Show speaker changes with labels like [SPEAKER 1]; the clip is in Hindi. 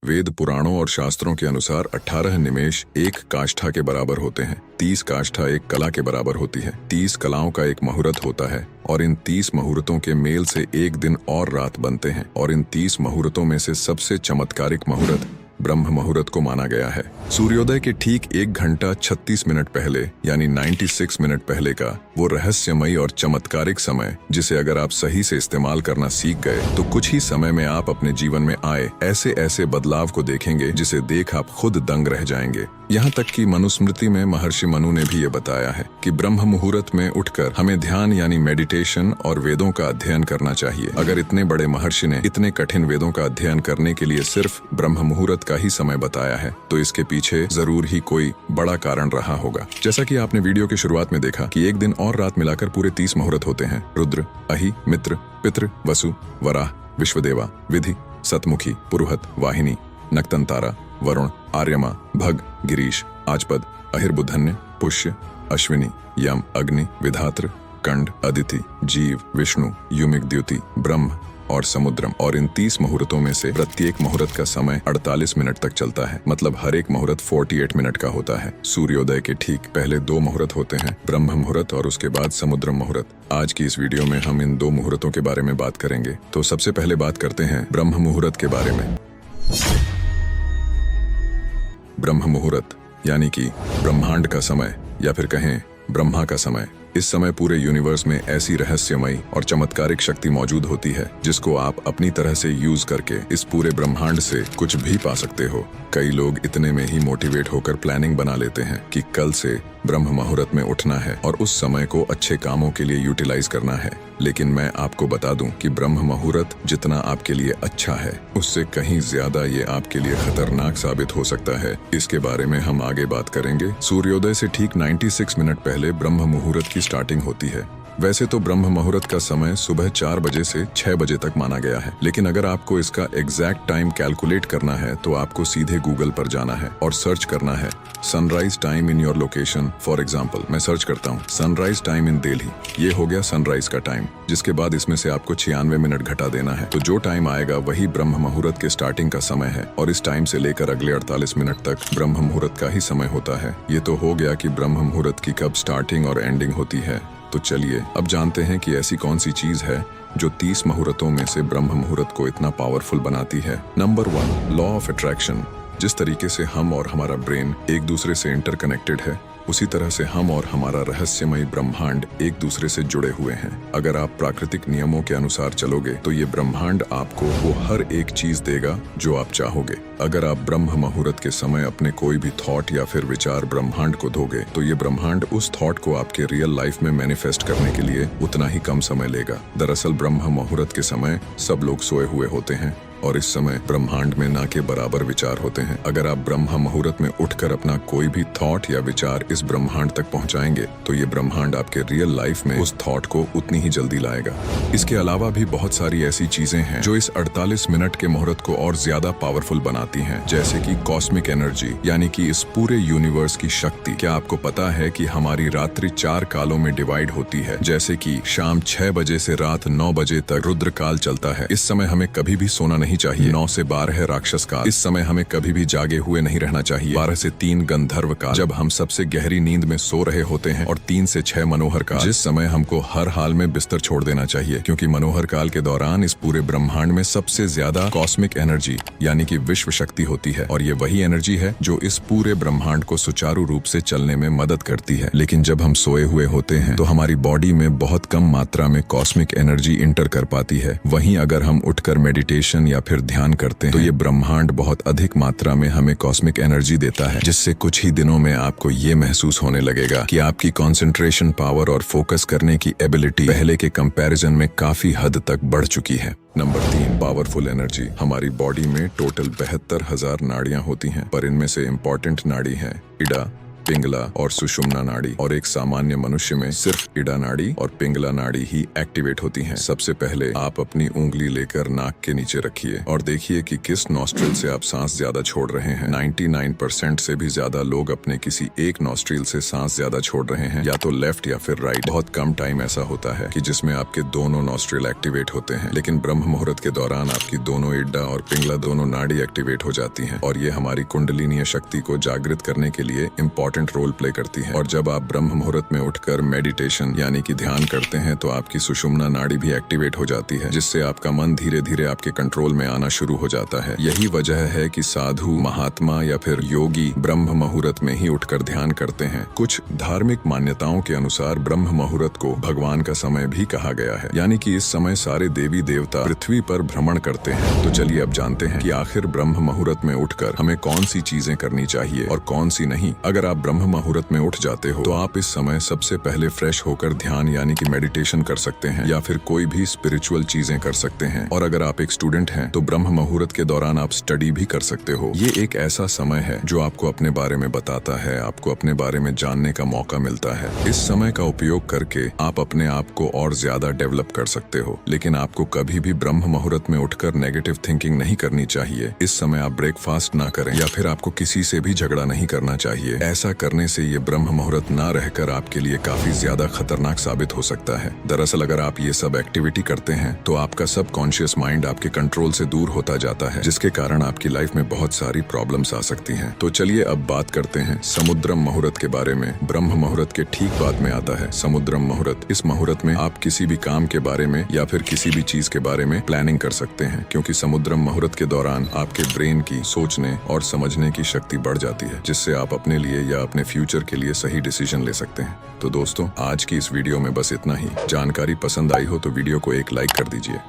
[SPEAKER 1] वेद पुराणों और शास्त्रों के अनुसार 18 निमेष एक काष्ठा के बराबर होते हैं। 30 काष्ठा एक कला के बराबर होती है। 30 कलाओं का एक मुहूर्त होता है और इन 30 मुहूर्तों के मेल से एक दिन और रात बनते हैं और इन 30 मुहूर्तों में से सबसे चमत्कारिक मुहूर्त ब्रह्म मुहूर्त को माना गया है। सूर्योदय के ठीक 1 घंटा 36 मिनट पहले यानी 96 मिनट पहले का वो रहस्यमयी और चमत्कारिक समय, जिसे अगर आप सही से इस्तेमाल करना सीख गए तो कुछ ही समय में आप अपने जीवन में आए ऐसे ऐसे बदलाव को देखेंगे जिसे देख आप खुद दंग रह जाएंगे। यहाँ तक कि मनुस्मृति में महर्षि मनु ने भी ये बताया है कि ब्रह्म मुहूर्त में उठकर हमें ध्यान यानी मेडिटेशन और वेदों का अध्ययन करना चाहिए। अगर इतने बड़े महर्षि ने इतने कठिन वेदों का अध्ययन करने के लिए सिर्फ ब्रह्म मुहूर्त का ही समय बताया है तो इसके पीछे जरूर ही कोई बड़ा कारण रहा होगा। जैसा कि आपने वीडियो की शुरुआत में देखा कि एक दिन और रात मिलाकर पूरे 30 मुहूर्त होते हैं। रुद्र, अहि, मित्र, पितृ, वसु, वराह, विश्वदेवा, विधि, सतमुखी, पुरुहत, वाहिनी, नक्तंतारा, वरुण, आर्यमा, भग, गिरीश, आजपद, अहिर्बुधन्य, पुष्य, अश्विनी, यम, अग्नि, विधात्र, कंड, अदिति, जीव, विष्णु, युमिक, द्युति, ब्रह्म और समुद्रम। और इन 30 मुहूर्तों में से प्रत्येक मुहूर्त का समय 48 मिनट तक चलता है। मतलब हर एक मुहूर्त 48 मिनट का होता है। सूर्योदय के ठीक पहले 2 मुहूर्त होते हैं, ब्रह्म मुहूर्त और उसके बाद समुद्रम मुहूर्त। आज की इस वीडियो में हम इन 2 मुहूर्तों के बारे में बात करेंगे। तो सबसे पहले बात करते हैं ब्रह्म मुहूर्त के बारे में। ब्रह्म मुहूर्त यानी कि ब्रह्मांड का समय या फिर कहें ब्रह्मा का समय। इस समय पूरे यूनिवर्स में ऐसी रहस्यमयी और चमत्कारिक शक्ति मौजूद होती है जिसको आप अपनी तरह से यूज करके इस पूरे ब्रह्मांड से कुछ भी पा सकते हो। कई लोग इतने में ही मोटिवेट होकर प्लानिंग बना लेते हैं कि कल से ब्रह्म मुहूर्त में उठना है और उस समय को अच्छे कामों के लिए यूटिलाइज करना है। लेकिन मैं आपको बता दूं कि ब्रह्म मुहूर्त जितना आपके लिए अच्छा है उससे कहीं ज्यादा ये आपके लिए खतरनाक साबित हो सकता है। इसके बारे में हम आगे बात करेंगे। सूर्योदय से ठीक 96 मिनट पहले ब्रह्म मुहूर्त की स्टार्टिंग होती है। वैसे तो ब्रह्म मुहूर्त का समय सुबह 4 बजे से 6 बजे तक माना गया है, लेकिन अगर आपको इसका एग्जैक्ट टाइम कैलकुलेट करना है तो आपको सीधे गूगल पर जाना है और सर्च करना है sunrise time in your location. For example मैं सर्च करता हूँ सनराइज टाइम इन दिल्ली। ये हो गया सनराइज का टाइम, जिसके बाद इसमें से आपको 96 मिनट घटा देना है। तो जो टाइम आएगा वही ब्रह्म मुहूर्त के स्टार्टिंग का समय है और इस टाइम से लेकर अगले 48 मिनट तक ब्रह्म मुहूर्त का ही समय होता है। ये तो हो गया कि ब्रह्म मुहूर्त की कब स्टार्टिंग और एंडिंग होती है। तो चलिए अब जानते हैं कि ऐसी कौन सी चीज है जो 30 मुहूर्तों में से ब्रह्म मुहूर्त को इतना पावरफुल बनाती है। Number 1, law of attraction. जिस तरीके से हम और हमारा ब्रेन एक दूसरे से इंटरकनेक्टेड है, उसी तरह से हम और हमारा रहस्यमयी ब्रह्मांड एक दूसरे से जुड़े हुए हैं। अगर आप प्राकृतिक नियमों के अनुसार चलोगे तो ये ब्रह्मांड आपको वो हर एक चीज देगा जो आप चाहोगे। अगर आप ब्रह्म मुहूर्त के समय अपने कोई भी थॉट या फिर विचार ब्रह्मांड को दोगे तो ये ब्रह्मांड उस थॉट को आपके रियल लाइफ में मैनिफेस्ट करने के लिए उतना ही कम समय लेगा। दरअसल ब्रह्म मुहूर्त के समय सब लोग सोए हुए होते हैं और इस समय ब्रह्मांड में ना के बराबर विचार होते हैं। अगर आप ब्रह्म मुहूर्त में उठकर अपना कोई भी थॉट या विचार इस ब्रह्मांड तक पहुंचाएंगे तो ये ब्रह्मांड आपके रियल लाइफ में उस थॉट को उतनी ही जल्दी लाएगा। इसके अलावा भी बहुत सारी ऐसी चीजें हैं जो इस 48 मिनट के मुहूर्त को और ज्यादा पावरफुल बनाती हैं, जैसे कि कॉस्मिक एनर्जी यानी कि इस पूरे यूनिवर्स की शक्ति। क्या आपको पता है कि हमारी रात्रि 4 कालों में डिवाइड होती है? जैसे कि शाम 6 बजे से रात 9 बजे तक रुद्र काल चलता है। इस समय हमें कभी भी सोना नहीं चाहिए। 9 से 12 है राक्षस काल। इस समय हमें कभी भी जागे हुए नहीं रहना चाहिए। 12 से 3 गंधर्व काल, जब हम सबसे गहरी नींद में सो रहे होते हैं। और 3 से 6 मनोहर काल, जिस समय हमको हर हाल में बिस्तर छोड़ देना चाहिए, क्योंकि मनोहर काल के दौरान इस पूरे ब्रह्मांड में सबसे ज्यादा कॉस्मिक एनर्जी यानी कि विश्व शक्ति होती है और ये वही एनर्जी है जो इस पूरे ब्रह्मांड को सुचारू रूप से चलने में मदद करती है। लेकिन जब हम सोए हुए होते हैं तो हमारी बॉडी में बहुत कम मात्रा में कॉस्मिक एनर्जी इंटर कर पाती है। वहीं अगर हम उठकर मेडिटेशन या फिर ध्यान करते हैं तो ये ब्रह्मांड बहुत अधिक मात्रा में हमें कॉस्मिक एनर्जी देता है, जिससे कुछ ही दिनों में आपको ये महसूस होने लगेगा कि आपकी कंसंट्रेशन पावर और फोकस करने की एबिलिटी पहले के कंपैरिजन में काफी हद तक बढ़ चुकी है। Number 3, powerful energy. हमारी बॉडी में टोटल 72,000 नाड़ियां होती हैं, पर इनमें से इम्पोर्टेंट नाड़ी है इडा, पिंगला और सुषुम्ना नाड़ी, और एक सामान्य मनुष्य में सिर्फ इड़ा नाड़ी और पिंगला नाड़ी ही एक्टिवेट होती हैं। सबसे पहले आप अपनी उंगली लेकर नाक के नीचे रखिए और देखिए कि किस नॉस्ट्रिल से आप सांस ज्यादा छोड़ रहे हैं। 99% से भी ज्यादा लोग अपने किसी एक नॉस्ट्रिल से सांस ज्यादा छोड़ रहे हैं, या तो लेफ्ट या फिर राइट। बहुत कम टाइम ऐसा होता है कि जिसमें आपके दोनों नॉस्ट्रिल एक्टिवेट होते हैं, लेकिन ब्रह्म मुहूर्त के दौरान आपकी दोनों इड्डा और पिंगला दोनों नाड़ी एक्टिवेट हो जाती हैं, और ये हमारी कुंडलिनीय शक्ति को जागृत करने के लिए इम्पोर्टेंट रोल प्ले करती है। और जब आप ब्रह्म मुहूर्त में उठकर मेडिटेशन यानी कि ध्यान करते हैं तो आपकी सुषुम्ना नाड़ी भी एक्टिवेट हो जाती है, जिससे आपका मन धीरे धीरे आपके कंट्रोल में आना शुरू हो जाता है। यही वजह है कि साधु, महात्मा या फिर योगी ब्रह्म मुहूर्त में ही उठकर ध्यान करते हैं। कुछ धार्मिक मान्यताओं के अनुसार ब्रह्म मुहूर्त को भगवान का समय भी कहा गया है, यानी कि इस समय सारे देवी देवता पृथ्वी पर भ्रमण करते हैं। तो चलिए अब जानते हैं कि आखिर ब्रह्म मुहूर्त में उठकर हमें कौन सी चीजें करनी चाहिए और कौन सी नहीं। अगर आप ब्रह्म मुहूर्त में उठ जाते हो तो आप इस समय सबसे पहले फ्रेश होकर ध्यान यानी कि मेडिटेशन कर सकते हैं, या फिर कोई भी स्पिरिचुअल चीजें कर सकते हैं। और अगर आप एक स्टूडेंट हैं तो ब्रह्म मुहूर्त के दौरान आप स्टडी भी कर सकते हो। ये एक ऐसा समय है जो आपको अपने बारे में बताता है, आपको अपने बारे में जानने का मौका मिलता है। इस समय का उपयोग करके आप अपने आप को और ज्यादा डेवलप कर सकते हो, लेकिन आपको कभी भी ब्रह्म मुहूर्त में उठकर नेगेटिव थिंकिंग नहीं करनी चाहिए। इस समय आप ब्रेकफास्ट ना करें या फिर आपको किसी से भी झगड़ा नहीं करना चाहिए। ऐसा करने से ये ब्रह्म मुहूर्त ना रहकर आपके लिए काफी ज्यादा खतरनाक साबित हो सकता है। दरअसल अगर आप ये सब एक्टिविटी करते हैं तो आपका सबकॉन्शियस माइंड आपके कंट्रोल से दूर होता जाता है, जिसके कारण आपकी लाइफ में बहुत सारी प्रॉब्लम्स आ सकती हैं। तो चलिए अब बात करते हैं समुद्रम मुहूर्त के बारे में। ब्रह्म मुहूर्त के ठीक बाद में आता है समुद्रम मुहूर्त। इस मुहूर्त में आप किसी भी काम के बारे में या फिर किसी भी चीज के बारे में प्लानिंग कर सकते हैं, क्योंकि समुद्रम मुहूर्त के दौरान आपके ब्रेन की सोचने और समझने की शक्ति बढ़ जाती है, जिससे आप अपने लिए या अपने फ्यूचर के लिए सही डिसीजन ले सकते हैं। तो दोस्तों, आज की इस वीडियो में बस इतना ही। जानकारी पसंद आई हो तो वीडियो को एक लाइक कर दीजिए।